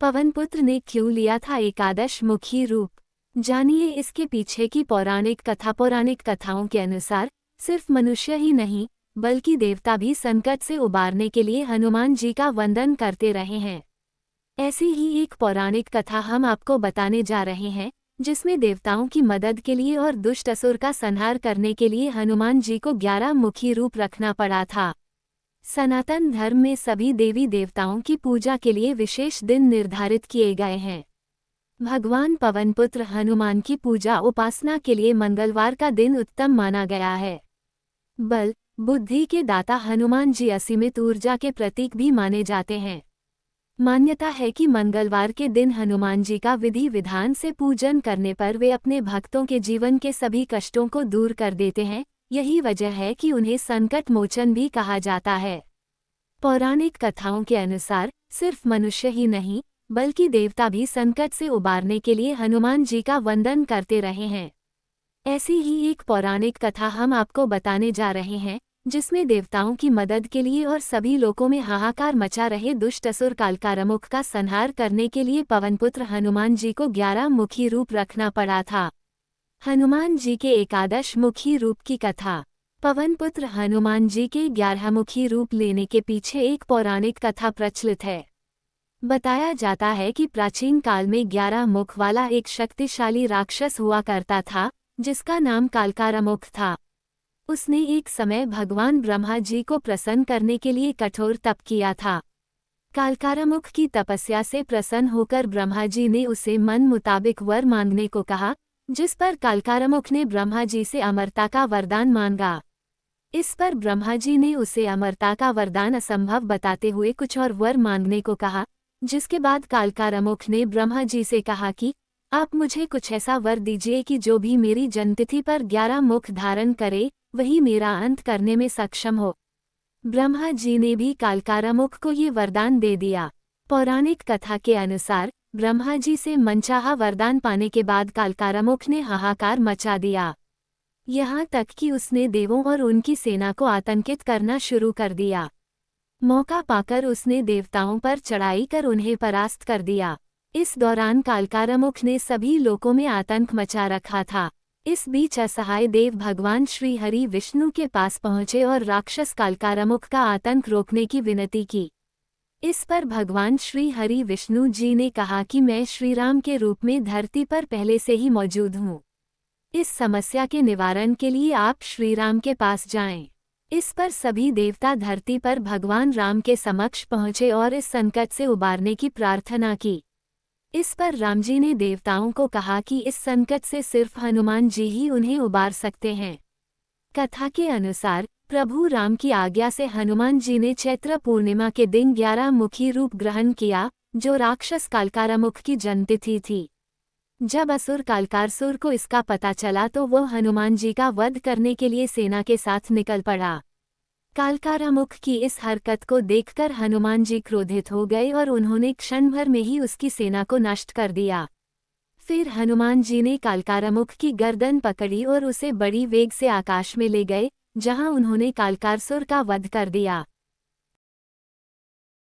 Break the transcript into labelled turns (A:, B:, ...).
A: पवनपुत्र ने क्यों लिया था एकादश मुखी रूप? जानिए इसके पीछे की पौराणिक कथा। पौराणिक कथाओं के अनुसार सिर्फ मनुष्य ही नहीं बल्कि देवता भी संकट से उबारने के लिए हनुमान जी का वंदन करते रहे हैं। ऐसी ही एक पौराणिक कथा हम आपको बताने जा रहे हैं, जिसमें देवताओं की मदद के लिए और दुष्ट असुर का संहार करने के लिए हनुमान जी को 11 मुखी रूप रखना पड़ा था। सनातन धर्म में सभी देवी देवताओं की पूजा के लिए विशेष दिन निर्धारित किए गए हैं। भगवान पवनपुत्र हनुमान की पूजा उपासना के लिए मंगलवार का दिन उत्तम माना गया है। बल बुद्धि के दाता हनुमान जी असीमित ऊर्जा के प्रतीक भी माने जाते हैं। मान्यता है कि मंगलवार के दिन हनुमान जी का विधि विधान से पूजन करने पर वे अपने भक्तों के जीवन के सभी कष्टों को दूर कर देते हैं। यही वजह है कि उन्हें संकट मोचन भी कहा जाता है। पौराणिक कथाओं के अनुसार सिर्फ मनुष्य ही नहीं बल्कि देवता भी संकट से उबारने के लिए हनुमान जी का वंदन करते रहे हैं। ऐसी ही एक पौराणिक कथा हम आपको बताने जा रहे हैं, जिसमें देवताओं की मदद के लिए और सभी लोगों में हाहाकार मचा रहे दुष्ट असुर कालकारमुख का संहार करने के लिए पवनपुत्र हनुमान जी को 11 मुखी रूप रखना पड़ा था। हनुमान जी के एकादश मुखी रूप की कथा। पवनपुत्र हनुमान जी के 11 मुखी रूप लेने के पीछे एक पौराणिक कथा प्रचलित है। बताया जाता है कि प्राचीन काल में 11 मुख वाला एक शक्तिशाली राक्षस हुआ करता था, जिसका नाम कालकारमुख था। उसने एक समय भगवान ब्रह्मा जी को प्रसन्न करने के लिए कठोर तप किया था। कालकारमुख की तपस्या से प्रसन्न होकर ब्रह्मा जी ने उसे मन मुताबिक वर मांगने को कहा, जिस पर कालकारमुख ने ब्रह्मा जी से अमरता का वरदान मांगा। इस पर ब्रह्मा जी ने उसे अमरता का वरदान असंभव बताते हुए कुछ और वर मांगने को कहा, जिसके बाद कालकारमुख ने ब्रह्मा जी से कहा कि आप मुझे कुछ ऐसा वर दीजिए कि जो भी मेरी जन्मतिथि पर 11 मुख धारण करे, वही मेरा अंत करने में सक्षम हो। ब्रह्मा जी ने भी कालकारमुख को ये वरदान दे दिया। पौराणिक कथा के अनुसार ब्रह्मा जी से मनचाहा वरदान पाने के बाद कालकारमुख ने हाहाकार मचा दिया। यहाँ तक कि उसने देवों और उनकी सेना को आतंकित करना शुरू कर दिया। मौका पाकर उसने देवताओं पर चढ़ाई कर उन्हें परास्त कर दिया। इस दौरान कालकारमुख ने सभी लोकों में आतंक मचा रखा था। इस बीच असहाय देव भगवान श्री हरि विष्णु के पास पहुंचे और राक्षस कालकारमुख का आतंक रोकने की विनती की। इस पर भगवान श्री हरि विष्णु जी ने कहा कि मैं श्रीराम के रूप में धरती पर पहले से ही मौजूद हूँ। इस समस्या के निवारण के लिए आप श्रीराम के पास जाएं। इस पर सभी देवता धरती पर भगवान राम के समक्ष पहुंचे और इस संकट से उबारने की प्रार्थना की। इस पर राम जी ने देवताओं को कहा कि इस संकट से सिर्फ हनुमान जी ही उन्हें उबार सकते हैं। कथा के अनुसार प्रभु राम की आज्ञा से हनुमान जी ने चैत्र पूर्णिमा के दिन 11 मुखी रूप ग्रहण किया, जो राक्षस कालकारमुख की जन्मतिथि थी। जब असुर कालकासुर को इसका पता चला तो वो हनुमान जी का वध करने के लिए सेना के साथ निकल पड़ा। कालकारमुख की इस हरकत को देखकर हनुमान जी क्रोधित हो गए और उन्होंने क्षण भर में ही उसकी सेना को नष्ट कर दिया। फिर हनुमान जी ने कालकारमुख की गर्दन पकड़ी और उसे बड़ी वेग से आकाश में ले गए, जहां उन्होंने कालकासुर का वध कर दिया।